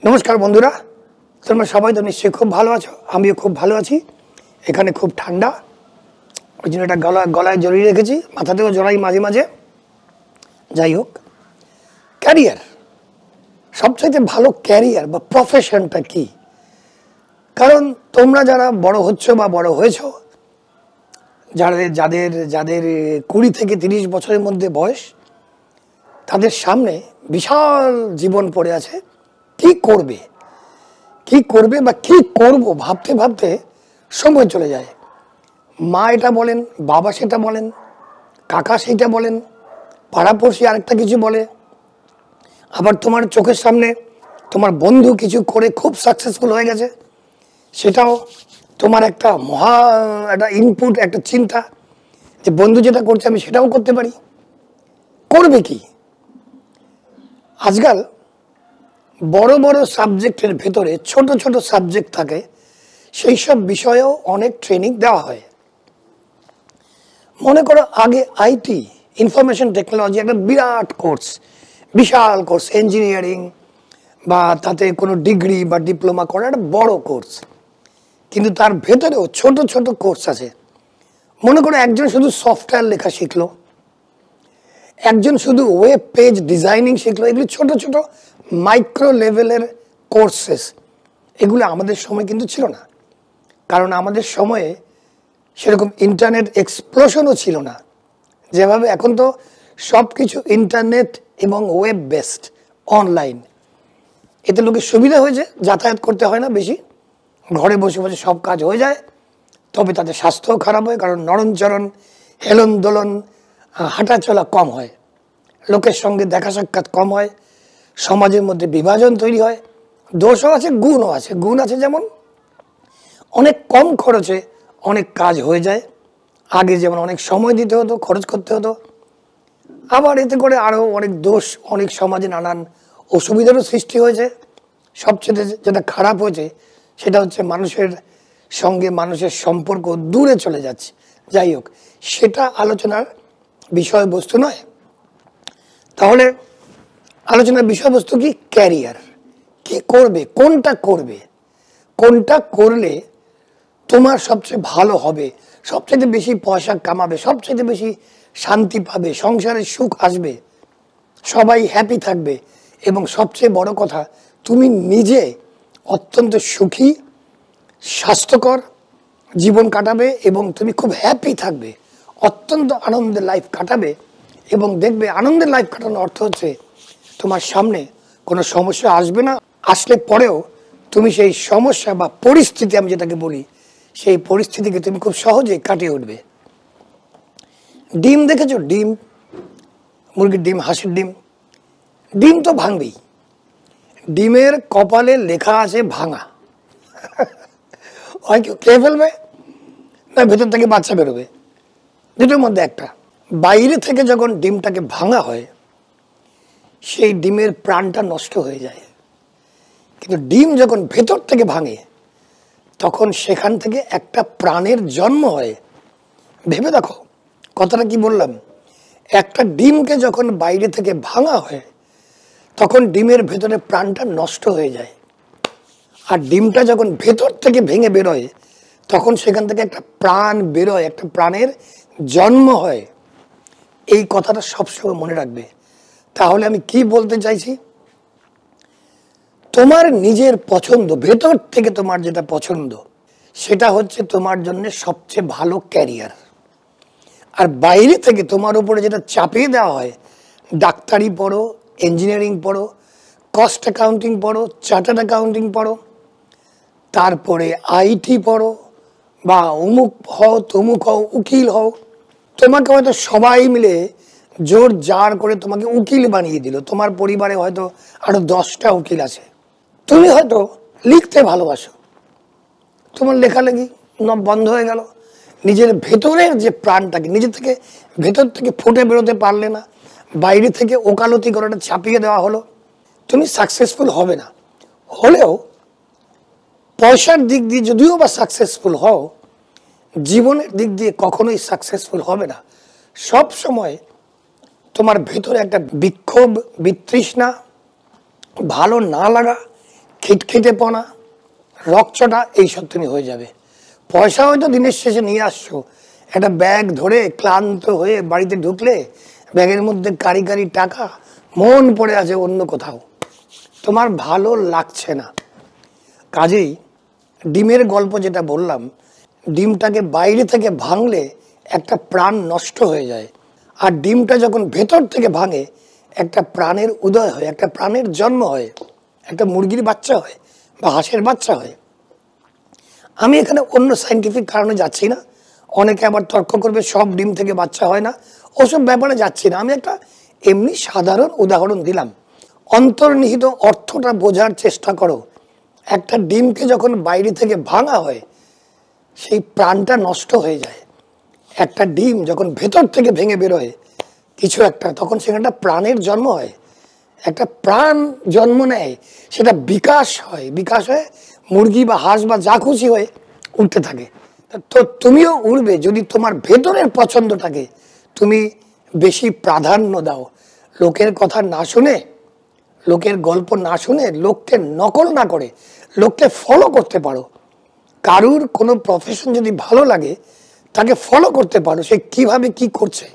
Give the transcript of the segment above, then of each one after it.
নমস্কার বন্ধুরা, তোমরা সবাই তো নিশ্চয়ই খুব ভালো আছো। আমিও খুব ভালো আছি। এখানে খুব ঠান্ডা, ওই জন্য এটা গলায় জড়িয়ে রেখেছি, মাথাতেও জড়াই মাঝে মাঝে। যাই হোক, ক্যারিয়ার, সবচাইতে ভালো ক্যারিয়ার বা প্রফেশনটা কি? কারণ তোমরা যারা বড় হচ্ছ বা বড় হয়েছ, যাদের যাদের 20 থেকে 30 বছরের মধ্যে বয়স, তাদের সামনে বিশাল জীবন পড়ে আছে। কি করবে বা কি করব ভাবতে ভাবতে সময় চলে যায়। মা এটা বলেন, বাবা সেটা বলেন, কাকা সেটা বলেন, পাড়াপড়শি আরেকটা কিছু বলে, আবার তোমার চোখের সামনে তোমার বন্ধু কিছু করে খুব সাকসেসফুল হয়ে গেছে, সেটাও তোমার একটা একটা ইনপুট, একটা চিন্তা যে বন্ধু যেটা করছে আমি সেটাও করতে পারি। করবে কি? আজকাল বড় বড় সাবজেক্টের ভেতরে ছোট ছোট সাবজেক্ট থাকে, সেই সব বিষয়েও অনেক ট্রেনিং দেওয়া হয়। মনে করো আগে আইটি, ইনফরমেশন টেকনোলজি একটা বিরাট কোর্স, বিশাল কোর্স, ইঞ্জিনিয়ারিং বা তাতে কোনো ডিগ্রি বা ডিপ্লোমা করা একটা বড় কোর্স। কিন্তু তার ভেতরেও ছোট ছোট কোর্স আছে। মনে করো একজন শুধু সফটওয়্যার লেখা শিখলো, একজন শুধু ওয়েব পেজ ডিজাইনিং শিখলো। এগুলো ছোট ছোট মাইক্রো লেভেলের কোর্সেস। এগুলো আমাদের সময় কিন্তু ছিল না, কারণ আমাদের সময়ে সেরকম ইন্টারনেট এক্সপ্লোশনও ছিল না যেভাবে এখন। তো সব কিছু ইন্টারনেট এবং ওয়েব বেসড, অনলাইন। এতে লোকের সুবিধা হয়েছে, যাতায়াত করতে হয় না বেশি, ঘরে বসে বসে সব কাজ হয়ে যায়। তবে তাদের স্বাস্থ্যও খারাপ হয়, কারণ নরণচরণ, হেলন দোলন, হাঁটা চলা কম হয়, লোকের সঙ্গে দেখা সাক্ষাৎ কম হয়, সমাজের মধ্যে বিভাজন তৈরি হয়। দোষও আছে, গুণও আছে। গুণ আছে যেমন অনেক কম খরচে অনেক কাজ হয়ে যায়। আগে যেমন অনেক সময় দিতে হতো, খরচ করতে হতো। আবার এতে করে আরও অনেক দোষ, অনেক সমাজে নানান অসুবিধারও সৃষ্টি হয়েছে। সবচেয়ে যেটা খারাপ হয়েছে সেটা হচ্ছে মানুষের সঙ্গে মানুষের সম্পর্ক দূরে চলে যাচ্ছে। যাই হোক, সেটা আলোচনার বিষয়বস্তু নয়। তাহলে আলোচনার বিষয়বস্তু কি? ক্যারিয়ার। কি করবে, কোনটা করবে, কোনটা করলে তোমার সবচেয়ে ভালো হবে, সবচেয়ে বেশি পয়সা কামাবে, সবচেয়ে বেশি শান্তি পাবে, সংসারে সুখ আসবে, সবাই হ্যাপি থাকবে, এবং সবচেয়ে বড় কথা তুমি নিজে অত্যন্ত সুখী, স্বাস্থ্যকর জীবন কাটাবে এবং তুমি খুব হ্যাপি থাকবে, অত্যন্ত আনন্দের লাইফ কাটাবে। এবং দেখবে আনন্দের লাইফ কাটানোর অর্থ হচ্ছে তোমার সামনে কোনো সমস্যা আসবে না, আসলে পরেও তুমি সেই সমস্যা বা পরিস্থিতি, আমি যেটাকে বলি, সেই পরিস্থিতিকে তুমি খুব সহজে কাটিয়ে উঠবে। ডিম দেখেছো? ডিম, মুরগির ডিম, হাঁসের ডিম। ডিম তো ভাঙবেই। ডিমের কপালে লেখা আছে ভাঙা। হয় কেউ খেয়ে ফেলবে, না ভেতর থেকে বাচ্চা বেরোবে, দুটোর মধ্যে একটা। বাইরে থেকে যখন ডিমটাকে ভাঙা হয়, সেই ডিমের প্রাণটা নষ্ট হয়ে যায়। কিন্তু ডিম যখন ভেতর থেকে ভাঙে, তখন সেখান থেকে একটা প্রাণের জন্ম হয়। ভেবে দেখো কথাটা কি বললাম। একটা ডিমকে যখন বাইরে থেকে ভাঙা হয়, তখন ডিমের ভেতরে প্রাণটা নষ্ট হয়ে যায়। আর ডিমটা যখন ভেতর থেকে ভেঙে বেরোয়, তখন সেখান থেকে একটা প্রাণ বেরোয়, একটা প্রাণের জন্ম হয়। এই কথাটা সবসময় মনে রাখবে। তাহলে আমি কি বলতে চাইছি, তোমার নিজের পছন্দ, ভেতর থেকে তোমার যেটা পছন্দ, সেটা হচ্ছে তোমার জন্য সবচেয়ে ভালো ক্যারিয়ার। আর বাইরে থেকে তোমার উপরে যেটা চাপিয়ে দেওয়া হয়, ডাক্তারি পড়ো, ইঞ্জিনিয়ারিং পড়ো, কস্ট অ্যাকাউন্টিং পড়ো, চার্টার্ড অ্যাকাউন্টিং পড়ো, তারপরে আইটি পড়ো, বা অমুক হও, তমুক হও, উকিল হও। তোমাকে হয়তো সবাই মিলে জোর জার করে তোমাকে উকিল বানিয়ে দিল। তোমার পরিবারে হয়তো আরো 10টা উকিল আছে। তুমি হয়তো লিখতে ভালোবাসো, তোমার লেখালেখি বন্ধ হয়ে গেল। নিজের ভেতরের যে প্রাণটাকে নিজে থেকে ভেতর থেকে ফুটে বেরোতে পারলে না, বাইরে থেকে ওকালতি করাটা চাপিয়ে দেওয়া হলো, তুমি সাকসেসফুল হবে না। হলেও পয়সার দিক দিয়ে যদিও বা সাকসেসফুল হও, জীবনের দিক দিয়ে কখনোই সাকসেসফুল হবে না। সব সময় তোমার ভেতরে একটা বিক্ষোভ, বিতৃষ্ণা, ভালো না লাগা, খিটখিটেপনা, রকচটা এইসব তুমি হয়ে যাবে। পয়সা হয়তো দিনের শেষে নিয়ে আসছো, একটা ব্যাগ ধরে ক্লান্ত হয়ে বাড়িতে ঢুকলে ব্যাগের মধ্যে কারি কারি টাকা, মন পড়ে আছে অন্য কোথাও, তোমার ভালো লাগছে না। কাজেই ডিমের গল্প যেটা বললাম, ডিমটাকে বাইরে থেকে ভাঙলে একটা প্রাণ নষ্ট হয়ে যায়, আর ডিমটা যখন ভেতর থেকে ভাঙে একটা প্রাণের উদয় হয়, একটা প্রাণের জন্ম হয়, একটা মুরগির বাচ্চা হয় বা হাঁসের বাচ্চা হয়। আমি এখানে অন্য সায়েন্টিফিক কারণে যাচ্ছি না, অনেকে আবার তর্ক করবে সব ডিম থেকে বাচ্চা হয় না, ওসব ব্যাপারে যাচ্ছি না। আমি একটা এমনি সাধারণ উদাহরণ দিলাম। অন্তর্নিহিত অর্থটা বোঝার চেষ্টা করো। একটা ডিমকে যখন বাইরে থেকে ভাঙা হয় সেই প্রাণটা নষ্ট হয়ে যায়। একটা ডিম যখন ভেতর থেকে ভেঙে বেরোয় কিছু একটা, তখন সেখানটা প্রাণের জন্ম হয়, একটা প্রাণ জন্ম নেয়, সেটা বিকাশ হয়, বিকাশ হয়ে মুরগি বা হাঁস বা যা খুশি হয়ে উঠতে থাকে। তো তুমিও উড়বে যদি তোমার ভেতরের পছন্দটাকে তুমি বেশি প্রাধান্য দাও। লোকের কথা না শুনে, লোকের গল্প না শুনে, লোককে নকল না করে লোককে ফলো করতে পারো। কারুর কোনো প্রফেশন যদি ভালো লাগে তাকে ফলো করতে পারো, সে কিভাবে কি করছে,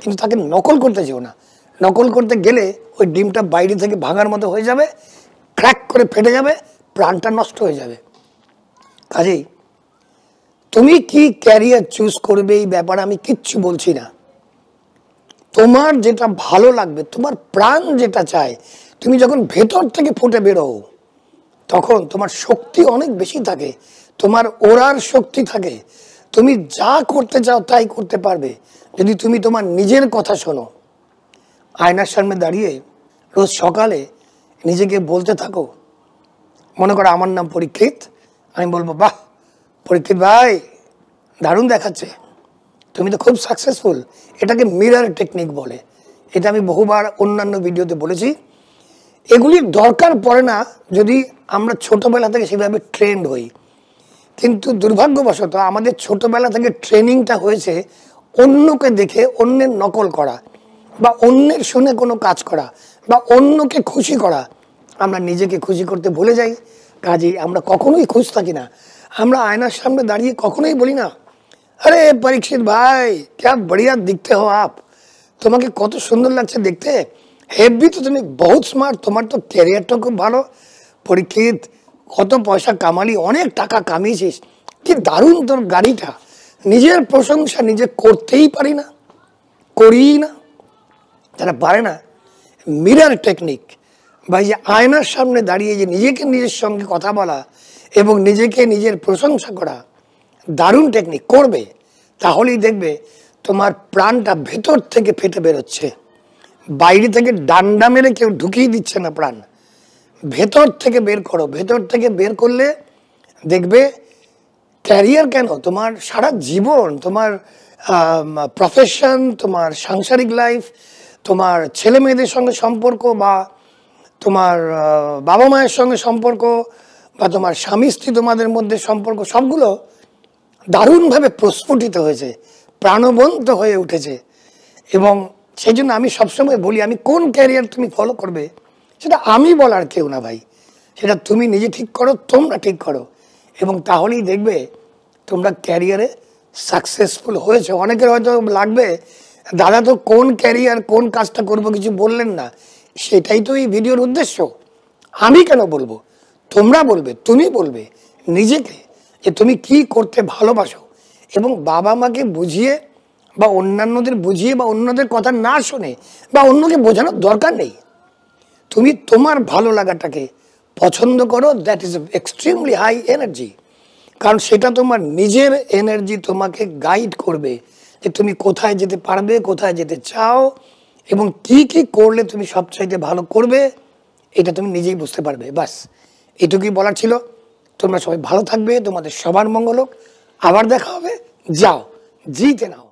কিন্তু তাকে নকল করতে যেও না। নকল করতে গেলে ওই ডিমটা বাইরে থেকে ভাঙার মতো হয়ে যাবে, ক্র্যাক করে ফেটে যাবে, প্রাণটা নষ্ট হয়ে যাবে। কাজেই তুমি কি ক্যারিয়ার চুজ করবে এই ব্যাপারে আমি কিচ্ছু বলছি না। তোমার যেটা ভালো লাগবে, তোমার প্রাণ যেটা চায়, তুমি যখন ভেতর থেকে ফুটে বেরো তখন তোমার শক্তি অনেক বেশি থাকে, তোমার ওড়ার শক্তি থাকে, তুমি যা করতে চাও তাই করতে পারবে যদি তুমি তোমার নিজের কথা শোনো। আয়নার সামনে দাঁড়িয়ে রোজ সকালে নিজেকে বলতে থাকো, মনে করো আমার নাম পরীক্ষিত, আমি বলবো বাহ পরীক্ষিত ভাই দারুণ দেখাচ্ছে, তুমি তো খুব সাকসেসফুল। এটাকে মিরর টেকনিক বলে, এটা আমি বহুবার অন্যান্য ভিডিওতে বলেছি। এগুলির দরকার পড়ে না যদি আমরা ছোটবেলা থেকে সেভাবে ট্রেন্ড হই, কিন্তু দুর্ভাগ্যবশত আমাদের ছোটবেলা থেকে ট্রেনিংটা হয়েছে অন্যকে দেখে অন্যের নকল করা, বা অন্যের শুনে কোনো কাজ করা, বা অন্যকে খুশি করা। আমরা নিজেকে খুশি করতে ভুলে যাই। কাজেই আমরা কখনোই খুশ থাকি না। আমরা আয়নার সামনে দাঁড়িয়ে কখনোই বলি না, আরে পরীক্ষিত ভাই क्या बढ़िया दिखते हो आप, তোমাকে কত সুন্দর লাগছে দেখতে, হেভি তো, তুমি বহুত স্মার্ট, তোমার তো ক্যারিয়ারটা খুব ভালো, পরীক্ষিত কত পয়সা কামালি, অনেক টাকা কামিয়েছিস, কি দারুণ তোর গাড়িটা। নিজের প্রশংসা নিজে করতেই পারি না, করি না। যারা পারে না, মিরর টেকনিক বা এই যে আয়নার সামনে দাঁড়িয়ে যে নিজেকে নিজের সঙ্গে কথা বলা এবং নিজেকে নিজের প্রশংসা করা, দারুণ টেকনিক করবে, তাহলেই দেখবে তোমার প্রাণটা ভেতর থেকে ফেটে বেরোচ্ছে। বাইরে থেকে ডান্ডা মেরে কেউ ঢুকিয়ে দিচ্ছে না প্রাণ, ভেতর থেকে বের করো। ভেতর থেকে বের করলে দেখবে ক্যারিয়ার কেন, তোমার সারা জীবন, তোমার প্রফেশন, তোমার সাংসারিক লাইফ, তোমার ছেলে মেয়েদের সঙ্গে সম্পর্ক, বা তোমার বাবা মায়ের সঙ্গে সম্পর্ক, বা তোমার স্বামী স্ত্রী তোমাদের মধ্যে সম্পর্ক, সবগুলো দারুণভাবে প্রস্ফুটিত হয়েছে, প্রাণবন্ত হয়ে উঠেছে। এবং সেই জন্য আমি সবসময় বলি, আমি কোন ক্যারিয়ার তুমি ফলো করবে সেটা আমি বলার কেউ না ভাই, সেটা তুমি নিজে ঠিক করো, তোমরা ঠিক করো, এবং তাহলেই দেখবে তোমরা ক্যারিয়ারে সাকসেসফুল হয়েছে। অনেকের হয়তো লাগবে দাদা তো কোন ক্যারিয়ার কোন কাজটা করবো কিছু বললেন না, সেটাই তো এই ভিডিওর উদ্দেশ্য। আমি কেন বলবো, তোমরা বলবে, তুমি বলবে নিজেকে যে তুমি কি করতে ভালোবাসো, এবং বাবা মাকে বুঝিয়ে বা অন্যান্যদের বুঝিয়ে বা অন্যদের কথা না শুনে বা অন্যকে বোঝানোর দরকার নেই। তুমি তোমার ভালো লাগাটাকে পছন্দ করো, that is extremely high energy, কারণ সেটা তোমার নিজের এনার্জি তোমাকে গাইড করবে যে তুমি কোথায় যেতে পারবে, কোথায় যেতে চাও, এবং কি কি করলে তুমি সবচাইতে ভালো করবে, এটা তুমি নিজেই বুঝতে পারবে। বাস এটুকুই বলার ছিল। তোমরা সবাই ভালো থাকবে, তোমাদের সবার মঙ্গল হোক। আবার দেখা হবে, যাও জিতে নাও।